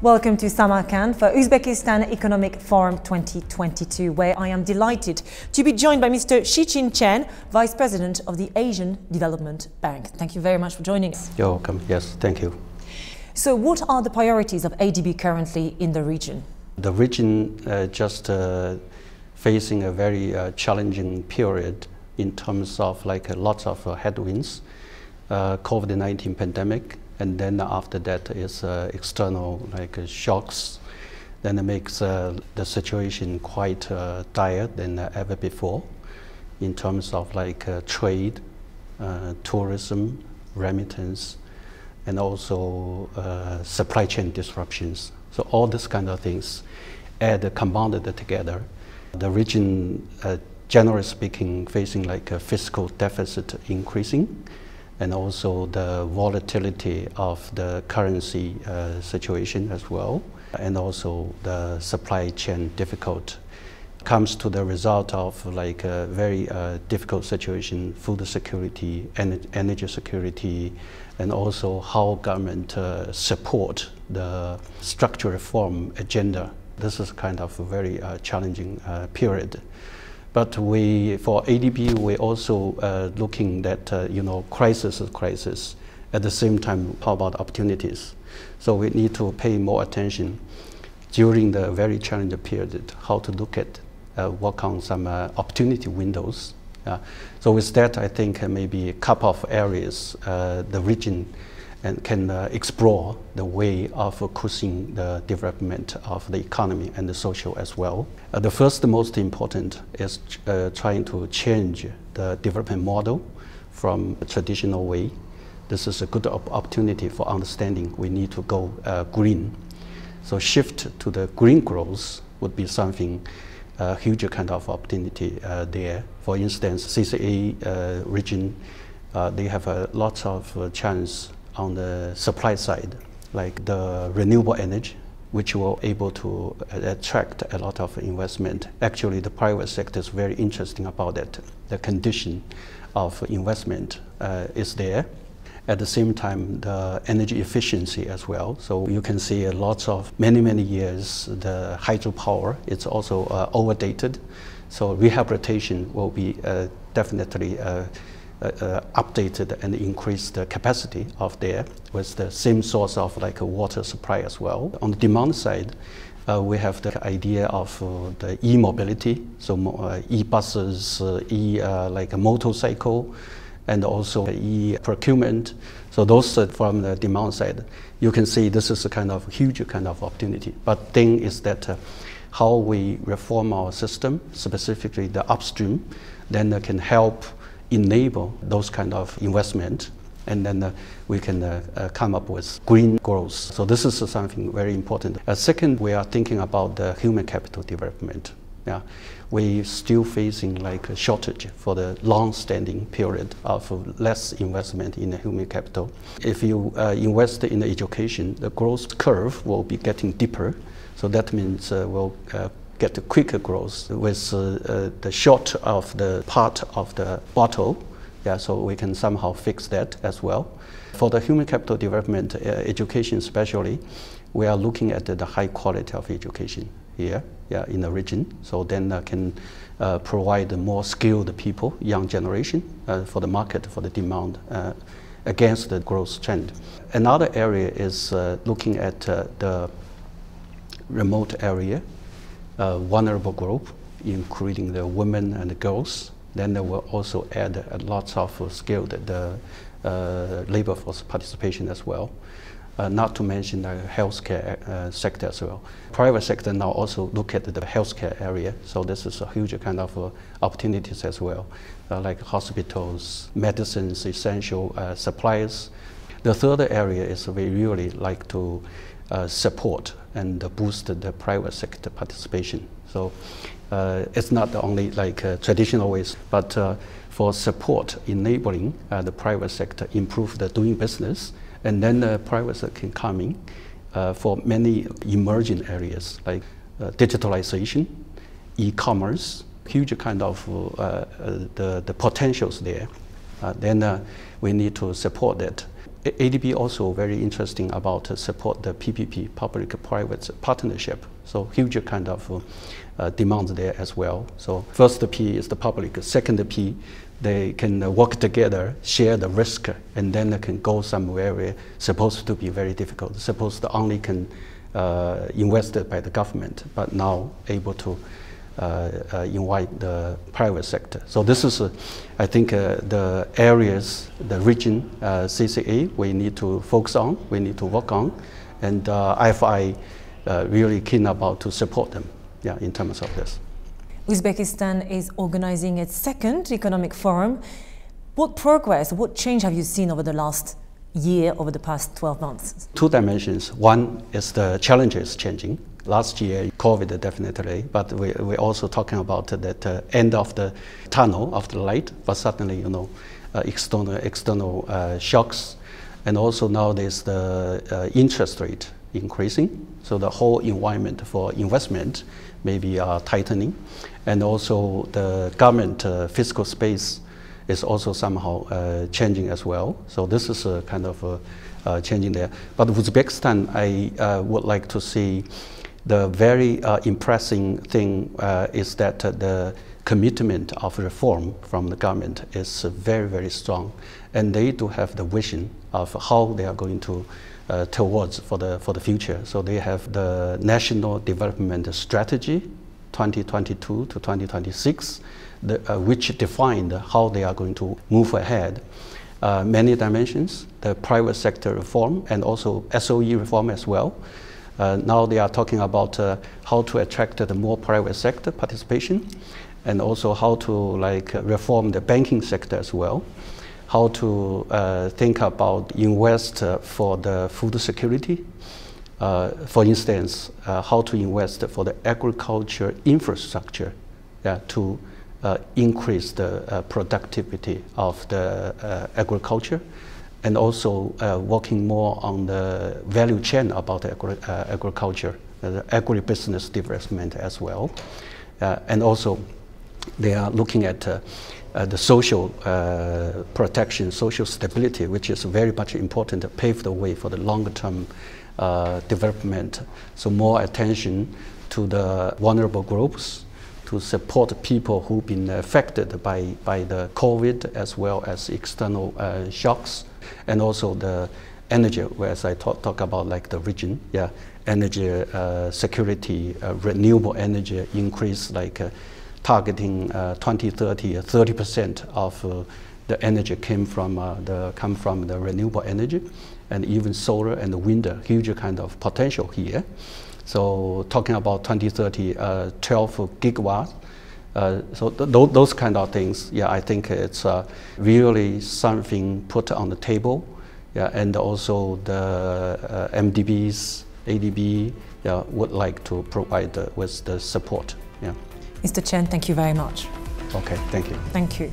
Welcome to Samarkand for Uzbekistan Economic Forum 2022, where I am delighted to be joined by Mr. Shiksin Chen, Vice President of the Asian Development Bank. Thank you very much for joining us. You're welcome. Yes, thank you. So what are the priorities of ADB currently in the region? The region just facing a very challenging period in terms of lots of headwinds, COVID-19 pandemic, and then after that is external shocks. Then it makes the situation quite dire than ever before in terms of trade, tourism, remittance, and also supply chain disruptions. So all these kind of things compounded together. The region, generally speaking, facing a fiscal deficit increasing, and also the volatility of the currency situation as well, and also the supply chain difficult, comes to the result of a very difficult situation, food security, energy security, and also how government support the structural reform agenda. This is kind of a very challenging period. But for ADB, we're also looking at, crisis is crisis. At the same time, how about opportunities? So we need to pay more attention during the very challenging period, how to look at, work on some opportunity windows. So with that, I think maybe a couple of areas the region can explore the way of cushioning the development of the economy and the social as well. The first, most important, is trying to change the development model from a traditional way. This is a good opportunity for understanding we need to go green. So shift to the green growth would be something huge kind of opportunity there. For instance, CCA region, they have lots of chance on the supply side, like the renewable energy, which will able to attract a lot of investment. Actually, the private sector is very interesting about that. The condition of investment is there. At the same time, the energy efficiency as well. So you can see lots of many years, the hydropower, it's also overdated. So rehabilitation will be definitely updated and increase the capacity of there with the same source of a water supply as well. On the demand side, we have the idea of the e-mobility, so e-buses, motorcycle, and also e-procurement. So those from the demand side, you can see this is a kind of huge kind of opportunity. But thing is that how we reform our system, specifically the upstream, then can help enable those kind of investment, and then we can come up with green growth. So this is something very important. Second, we are thinking about the human capital development. Yeah, we're still facing a shortage for the long-standing period of less investment in the human capital. If you invest in education, the growth curve will be getting deeper. So that means we'll get a quicker growth with the short of the part of the bottle. Yeah, so we can somehow fix that as well. For the human capital development, education especially, we are looking at the high quality of education here, in the region. So then can provide more skilled people, young generation, for the market, for the demand, against the growth trend. Another area is looking at the remote area, vulnerable group, including the women and the girls. Then they will also add lots of skilled labor force participation as well. Not to mention the healthcare sector as well. Private sector now also look at the healthcare area, so this is a huge kind of opportunities as well, like hospitals, medicines, essential supplies. The third area is we really like to support and boost the private sector participation. So it's not only traditional ways, but for support, enabling the private sector improve the doing business, and then the private sector can come in for many emerging areas like digitalization, e-commerce, huge kind of the potentials there. Then we need to support that. ADB also very interesting about support the PPP, public-private partnership. So huge kind of demand there as well. So first the P is the public, second the P, they can work together, share the risk, and then they can go somewhere where supposed to be very difficult. Supposed to only can invested by the government, but now able to invite the private sector. So this is, I think, the areas, the region, CCA, we need to focus on, we need to work on, and IFI really keen about to support them, in terms of this. Uzbekistan is organizing its second economic forum. What progress, what change have you seen over the last year, over the past 12 months? Two dimensions. One is the challenges changing. Last year, COVID definitely, but we're also talking about that end of the tunnel, of the light, but suddenly, external shocks. And also nowadays the interest rate increasing. So the whole environment for investment maybe tightening. And also the government fiscal space is also somehow changing as well. So this is a kind of changing there. But Uzbekistan, I would like to see the very impressive thing is that the commitment of reform from the government is very, very strong. And they do have the vision of how they are going to towards for the future. So they have the National Development Strategy 2022 to 2026, which defined how they are going to move ahead. Many dimensions, the private sector reform and also SOE reform as well. Now they are talking about how to attract the more private sector participation, and also how to reform the banking sector as well. How to think about invest for the food security. For instance, how to invest for the agriculture infrastructure to increase the productivity of the agriculture, and also working more on the value chain about agriculture, the agribusiness development as well. And also they are looking at the social protection, social stability, which is very much important to pave the way for the longer term development. So more attention to the vulnerable groups, to support people who've been affected by the COVID as well as external shocks, and also the energy, whereas I talk about the region, energy security, renewable energy increase, targeting 2030, 30% of the energy come from the renewable energy, and even solar and wind, huge kind of potential here. So talking about 2030, 12 gigawatts. So those kind of things, I think it's really something put on the table. And also the MDBs, ADB would like to provide with the support. Mr. Chen, thank you very much. Okay, thank you. Thank you.